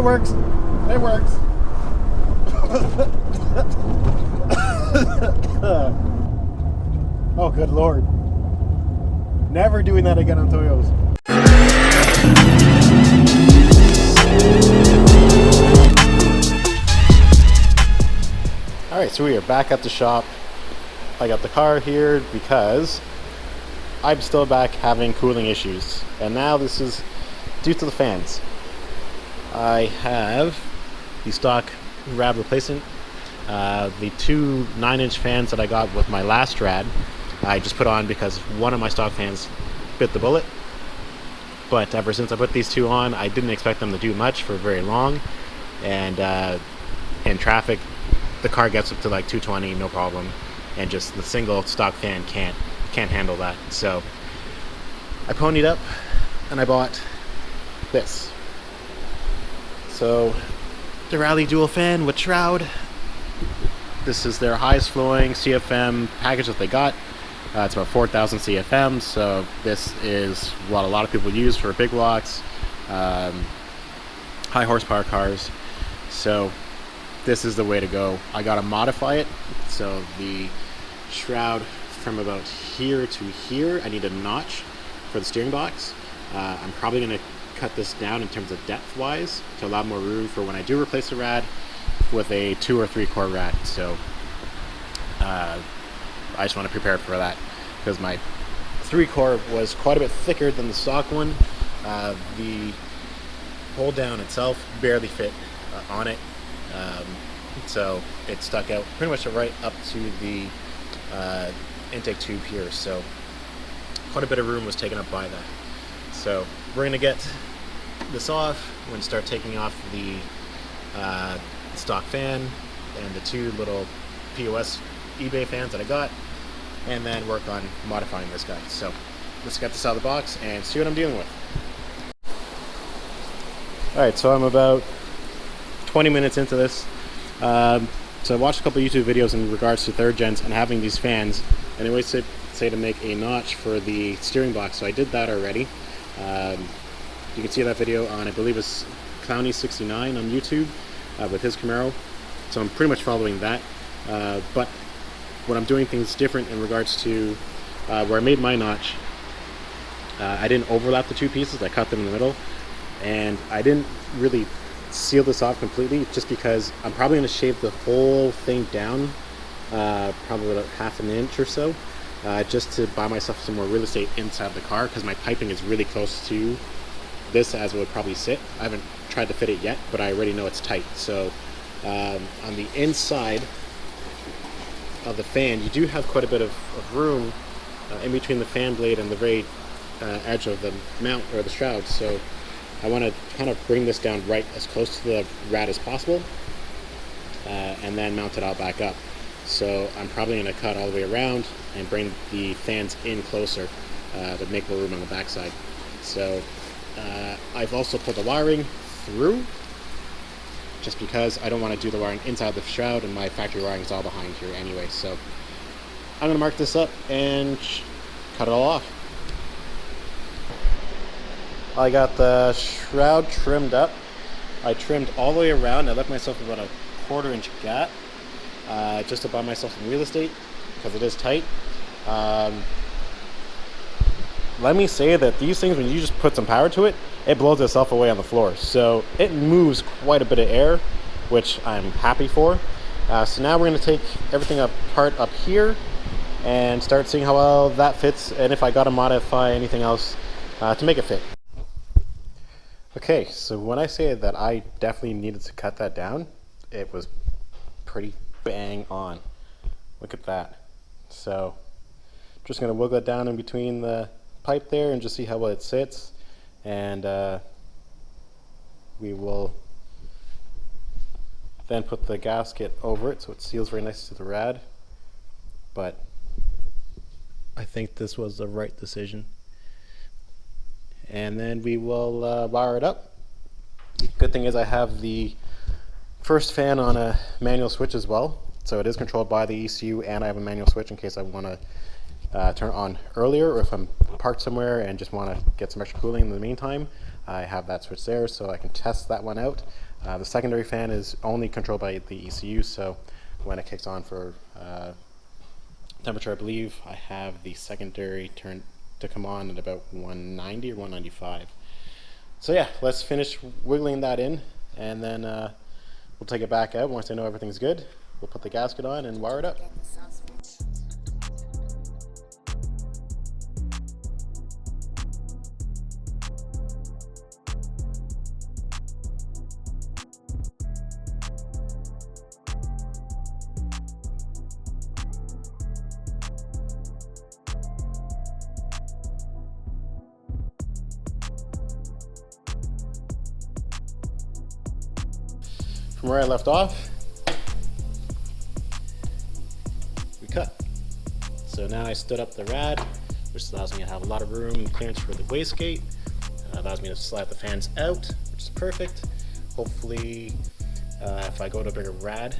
It works. It works. Oh, good Lord. Never doing that again on Toyos. Alright, so we are back at the shop. I got the car here because I'm still back having cooling issues. And now this is due to the fans. I have the stock rad replacement. The two 9-inch fans that I got with my last rad, I just put on because one of my stock fans bit the bullet. But ever since I put these two on, I didn't expect them to do much for very long. And in traffic, the car gets up to like 220, no problem. And just the single stock fan can't handle that. So I ponied up and I bought this. So Derale dual fan with shroud. This is their highest flowing CFM package that they got. It's about 4,000 CFM, so this is what a lot of people use for big blocks, high horsepower cars. So this is the way to go. I gotta modify it. So the shroud from about here to here, I need a notch for the steering box. I'm probably gonna cut this down in terms of depth wise to allow more room for when I do replace the rad with a 2 or 3 core rad. So I just want to prepare for that because my 3 core was quite a bit thicker than the stock one. The hold down itself barely fit on it, so it stuck out pretty much right up to the intake tube here, so quite a bit of room was taken up by that. So we're going to get this off. We're going to start taking off the stock fan and the 2 little POS eBay fans that I got, and then work on modifying this guy. So let's get this out of the box and see what I'm dealing with. Alright, so I'm about 20 minutes into this. So I watched a couple YouTube videos in regards to 3rd gens and having these fans, and they always say to make a notch for the steering box, so I did that already. You can see that video on, I believe it's Clowny69 on YouTube with his Camaro. So I'm pretty much following that. But when I'm doing things different in regards to where I made my notch, I didn't overlap the 2 pieces, I cut them in the middle. And I didn't really seal this off completely just because I'm probably going to shave the whole thing down, probably about ½ an inch or so. Just to buy myself some more real estate inside the car because my piping is really close to this as it would probably sit. I haven't tried to fit it yet, but I already know it's tight. So on the inside of the fan, you do have quite a bit of room in between the fan blade and the very edge of the mount or the shroud. So I want to kind of bring this down right as close to the rad as possible and then mount it all back up. So I'm probably going to cut all the way around and bring the fans in closer to make more room on the backside. So I've also put the wiring through just because I don't want to do the wiring inside the shroud, and my factory wiring is all behind here anyway. So I'm going to mark this up and cut it all off. I got the shroud trimmed up. I trimmed all the way around. I left myself about a 1/4 inch gap just to buy myself some real estate because it is tight. Let me say that these things, when you just put some power to it, it blows itself away on the floor. So it moves quite a bit of air, which I'm happy for. So now we're going to take everything apart up here and start seeing how well that fits and if I got to modify anything else to make it fit. Okay, so when I say that I definitely needed to cut that down, it was pretty bang on. Look at that. So just going to wiggle it down in between the pipe there and just see how well it sits, and we will then put the gasket over it so it seals very nice to the rad. But I think this was the right decision, and then we will wire it up. Good thing is I have the first fan on a manual switch as well, so it is controlled by the ECU, and I have a manual switch in case I want to turn it on earlier, or if I'm parked somewhere and just want to get some extra cooling in the meantime. I have that switch there so I can test that one out. The secondary fan is only controlled by the ECU, so when it kicks on for temperature, I believe I have the secondary turned to come on at about 190 or 195. So yeah, let's finish wiggling that in, and then we'll take it back out. Once I know everything's good, we'll put the gasket on and wire it up. From where I left off, we cut. So now I stood up the rad, which allows me to have a lot of room clearance for the wastegate. Allows me to slide the fans out, which is perfect. Hopefully, if I go to a bigger rad,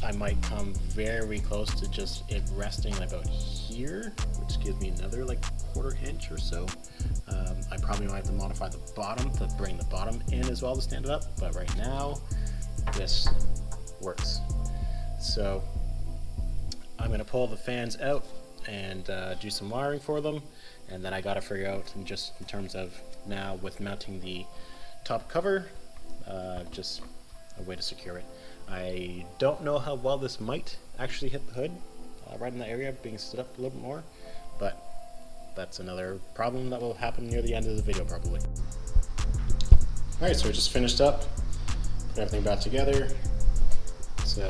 I might come very close to just it resting about here, which gives me another like 1/4 inch or so. I probably might have to modify the bottom to bring the bottom in as well to stand it up, but right now, this works. So I'm going to pull the fans out and do some wiring for them, and then I got to figure out in terms of now with mounting the top cover, just a way to secure it. I don't know how well this might actually hit the hood right in that area, being stood up a little bit more, but that's another problem that will happen near the end of the video probably. Alright, so I just finished up, put everything back together. So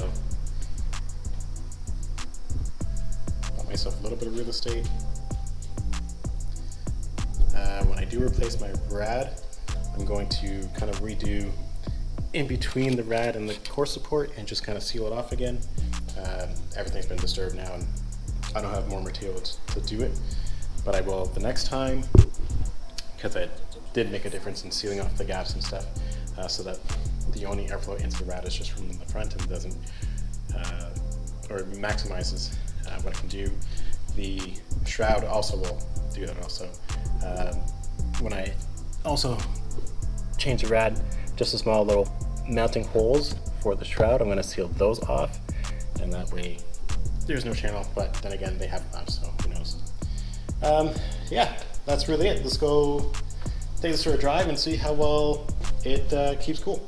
got myself a little bit of real estate. When I do replace my rad, I'm going to kind of redo in between the rad and the core support and just kind of seal it off again. Everything's been disturbed now and I don't have more material to do it, but I will the next time, because it did make a difference in sealing off the gaps and stuff, so that the only airflow into the rad is just from the front and doesn't, or maximizes what it can do. The shroud also will do that also. When I also change the rad, just a small little mounting holes for the shroud, I'm going to seal those off, and that way there's no channel, but then again they have flaps, so who knows. Yeah, that's really it. Let's go take this for a drive and see how well it keeps cool.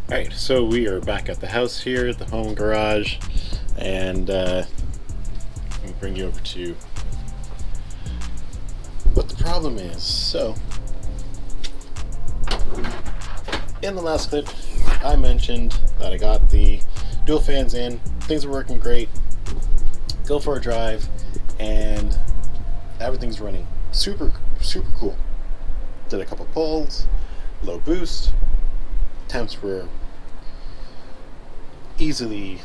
Alright, so we are back at the house here, the home garage, and let me bring you over to what the problem is. So, in the last clip, I mentioned that I got the dual fans in, things are working great, go for a drive, and everything's running super cool. Did a couple pulls, low boost, temps were easily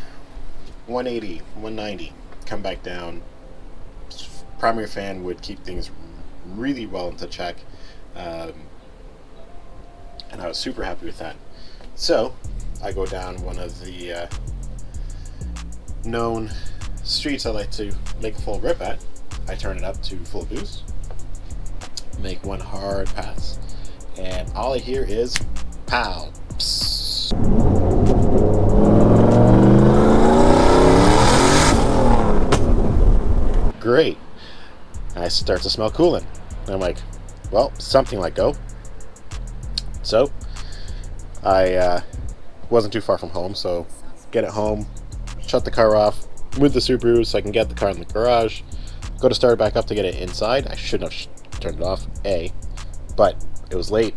180, 190, come back down. Primary fan would keep things really well into check, and I was super happy with that. So I go down one of the known streets I like to make a full rip at. I turn it up to full boost, make one hard pass, and all I hear is pow. Psst. Great. I start to smell coolant. I'm like, well, something let go. So I wasn't too far from home, so get it home, shut the car off, move the Subaru so I can get the car in the garage, go to start it back up to get it inside. I shouldn't have turned it off, but it was late,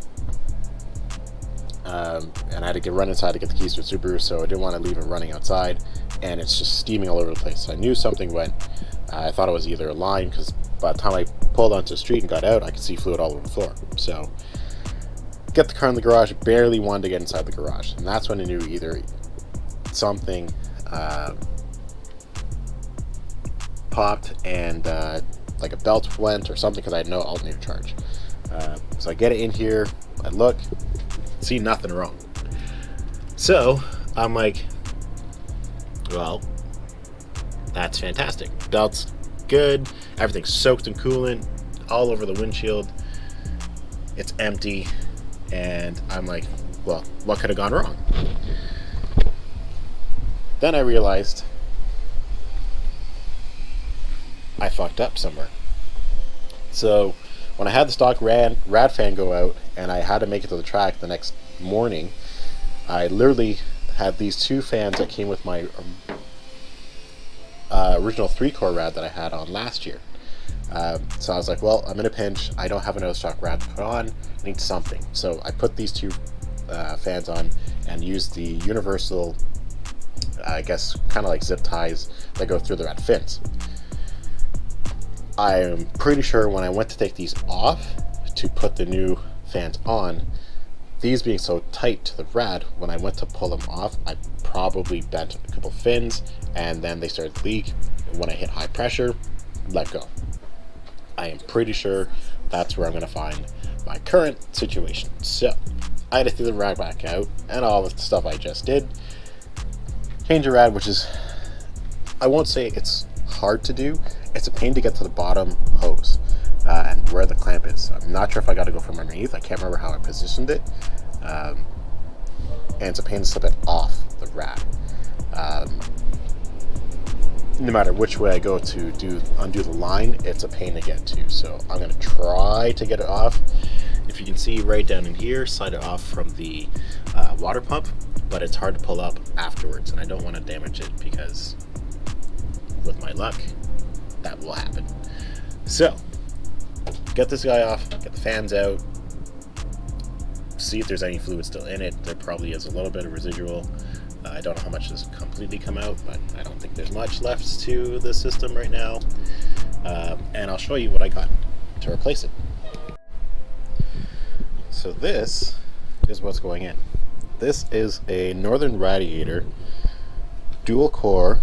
and I had to run inside to get the keys to the Subaru, so I didn't want to leave it running outside, and it's just steaming all over the place. I knew something went. I thought it was either a line, because by the time I pulled onto the street and got out, I could see fluid all over the floor. So get the car in the garage, barely wanted to get inside the garage, and that's when I knew either something popped and like a belt went or something, because I had no alternator charge. So I get it in here, I look, see nothing wrong. So I'm like, well, that's fantastic. Belt's good, everything's soaked in coolant all over the windshield, it's empty, And I'm like, well, what could have gone wrong? Then I realized I fucked up somewhere. So when I had the stock rad fan go out and I had to make it to the track the next morning, I literally had these two fans that came with my original 3-core rad that I had on last year. So I was like, well, I'm in a pinch. I don't have another stock rad to put on. I need something. So I put these two fans on and used the universal, I guess, kind of like zip ties that go through the rad fins. I'm pretty sure when I went to take these off to put the new fans on, these being so tight to the rad, when I went to pull them off, I probably bent a couple fins, and then they started to leak. And when I hit high pressure, let go. I am pretty sure that's where I'm going to find my current situation. So I had to throw the rad back out and all the stuff I just did. Change the rad, which is, I won't say it's hard to do. It's a pain to get to the bottom hose and where the clamp is. I'm not sure if I got to go from underneath. I can't remember how I positioned it. And it's a pain to slip it off the rad. No matter which way I go to undo the line, it's a pain to get to. So I'm going to try to get it off. If you can see right down in here, slide it off from the water pump, but it's hard to pull up afterwards, and I don't want to damage it because with my luck, that will happen. So get this guy off, get the fans out, see if there's any fluid still in it. There probably is a little bit of residual. I don't know how much has completely come out, but I don't think there's much left to the system right now. And I'll show you what I got to replace it. So this is what's going in. This is a Northern Radiator dual core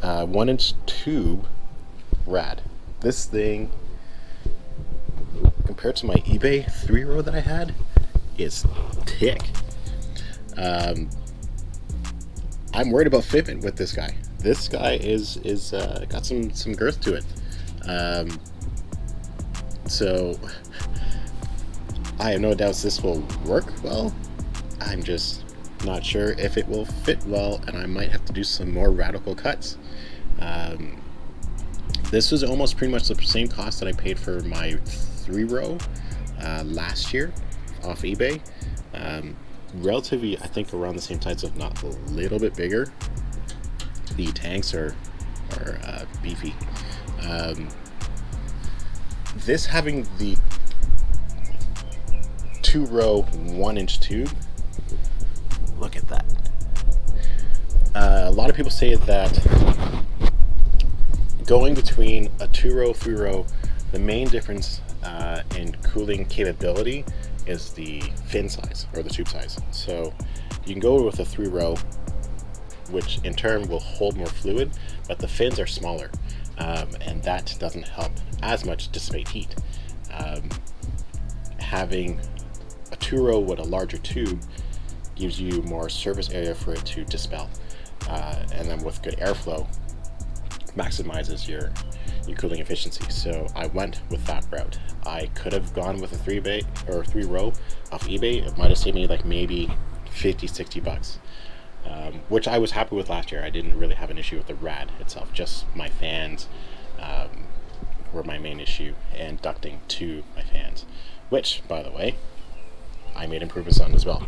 1-inch tube rad. This thing, compared to my eBay 3-row that I had, is thick. I'm worried about fitment with this guy. This guy is got some girth to it. So I have no doubts this will work well. I'm just not sure if it will fit well, and I might have to do some more radical cuts. This was almost pretty much the same cost that I paid for my 3-row last year off eBay. Relatively, I think, around the same size, if not a little bit bigger. The tanks are beefy. This having the 2-row 1-inch tube, look at that. A lot of people say that going between a 2-row, 3-row, the main difference in cooling capability is the fin size or the tube size. So you can go with a 3-row, which in turn will hold more fluid, but the fins are smaller, and that doesn't help as much dissipate heat. Having a 2-row with a larger tube gives you more surface area for it to dispel, and then with good airflow maximizes your cooling efficiency. So I went with that route. I could have gone with a 3-row off eBay. It might have saved me like maybe 50-60 bucks, which I was happy with last year. I didn't really have an issue with the rad itself, just my fans were my main issue, and ducting to my fans, which, by the way, I made improvements on as well.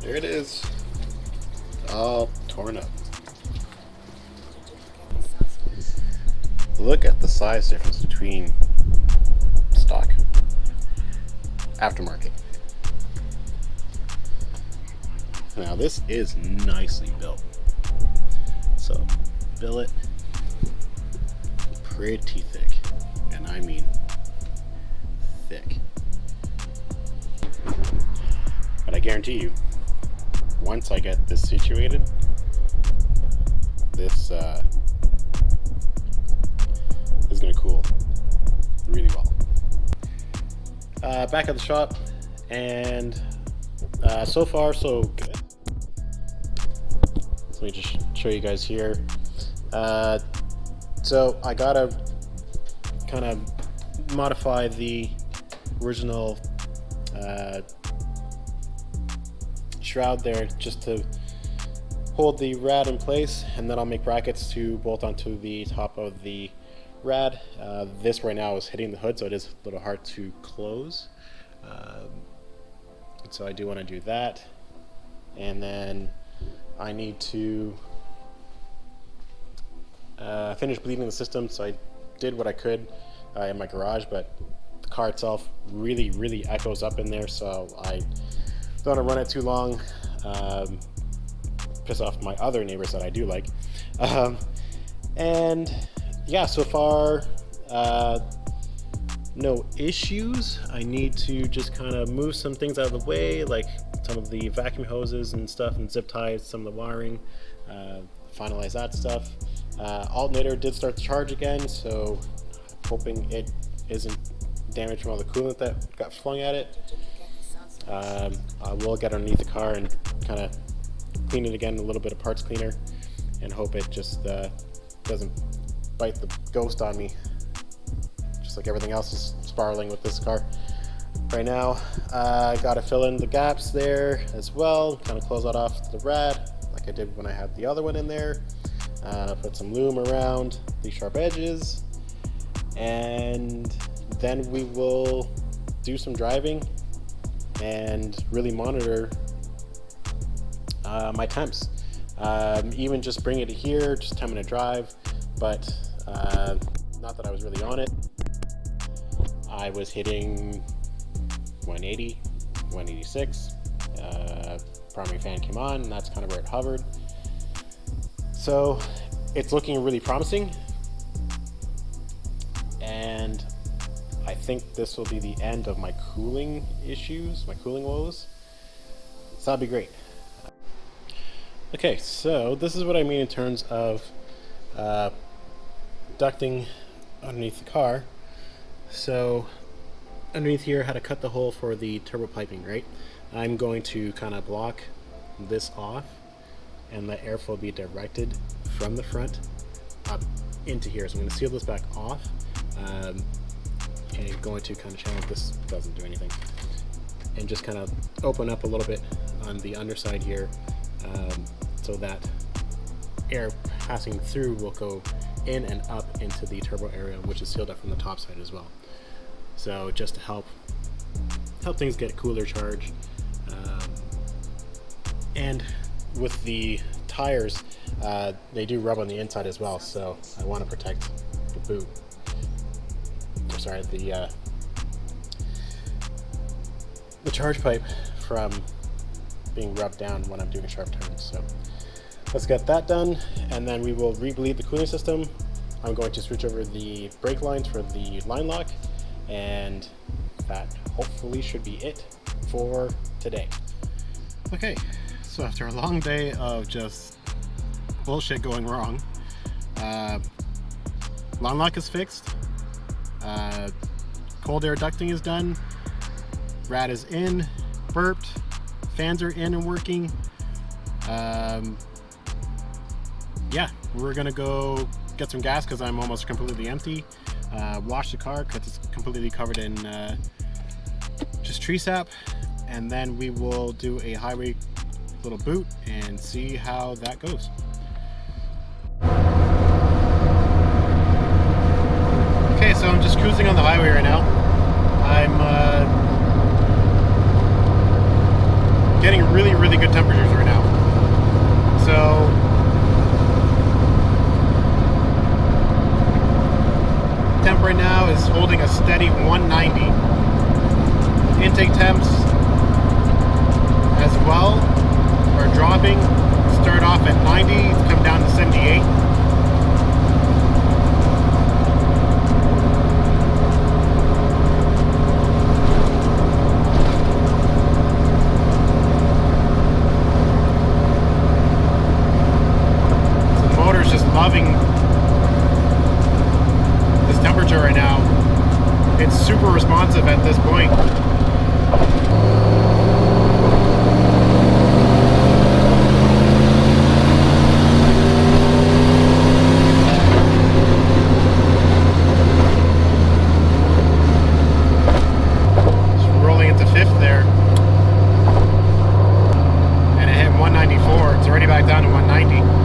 There it is, all torn up. Look at the size difference between stock, aftermarket. Now this is nicely built. So billet, pretty thick, and I mean thick. But I guarantee you, once I get this situated, this is going to cool really well. Back at the shop, and so far so good. So let me just show you guys here. So I gotta kind of modify the original shroud there just to hold the rad in place, and then I'll make brackets to bolt onto the top of the rad. This right now is hitting the hood, so it is a little hard to close. So I do want to do that, and then I need to finish bleeding the system. So I did what I could in my garage, but the car itself really echoes up in there, so I don't want to run it too long, piss off my other neighbors that I do like. And yeah, so far no issues. I need to just kind of move some things out of the way, like some of the vacuum hoses and stuff, and zip tie some of the wiring, finalize that stuff. Alternator did start to charge again, so I'm hoping it isn't damaged from all the coolant that got flung at it. I will get underneath the car and kind of clean it again, a little bit of parts cleaner, and hope it just doesn't bite the ghost on me, just like everything else is spiraling with this car right now. I got to fill in the gaps there as well, kind of close that off to the rad like I did when I had the other one in there. Put some loom around the sharp edges, and then we will do some driving and really monitor my temps. Even just bring it here, just 10-minute drive, but not that I was really on it. I was hitting 180, 186. Primary fan came on, and that's kind of where it hovered. So it's looking really promising, and I think this will be the end of my cooling issues, my cooling woes. So that'd be great. Okay, so this is what I mean in terms of ducting underneath the car. So underneath here, I had to cut the hole for the turbo piping, right? I'm going to kind of block this off and let airflow be directed from the front up into here. So I'm going to seal this back off, and going to kind of channel, this doesn't do anything, and just kind of open up a little bit on the underside here, so that air passing through will go in and up into the turbo area, which is sealed up from the top side as well. So just to help things get cooler charge. And with the tires, they do rub on the inside as well, so I want to protect the boot, or sorry, the charge pipe from being rubbed down when I'm doing sharp turns. So let's get that done, and then we will re-bleed the cooling system. I'm going to switch over the brake lines for the line lock, and that hopefully should be it for today. Okay, so after a long day of just bullshit going wrong, line lock is fixed, cold air ducting is done, rad is in, burped, fans are in and working. Yeah, we're gonna go get some gas because I'm almost completely empty, wash the car because it's completely covered in just tree sap, and then we will do a highway little boot and see how that goes. Okay, so I'm just cruising on the highway right now. I'm getting really good temperatures right now. So temp right now is holding a steady 190. Intake temps as well are dropping. Start off at 90, come down to 78. loving this temperature right now. It's super responsive at this point. Just rolling into fifth there. And it hit 194. It's already back down to 190.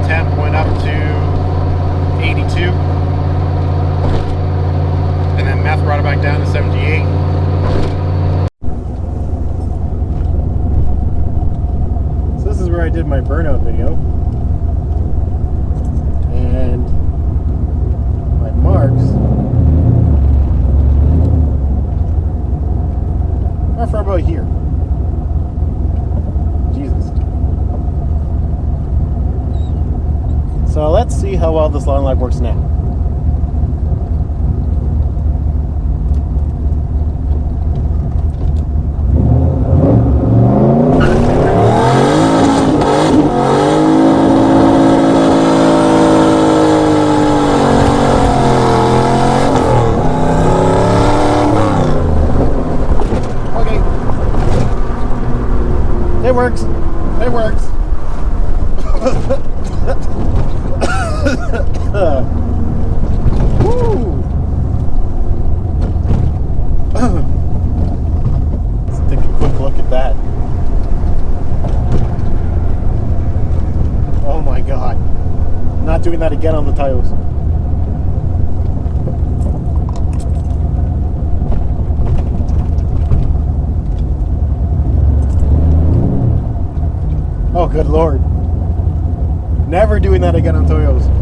Temp went up to 82, and then meth brought it back down to 78. So this is where I did my burnout video, and my marks are from about here. Jesus. So let's see how well this long lag works now. Okay. It works. It works. Woo. Let's take a quick look at that. Oh my god. I'm not doing that again on the tires. Oh good lord. Never doing that again on Toyos.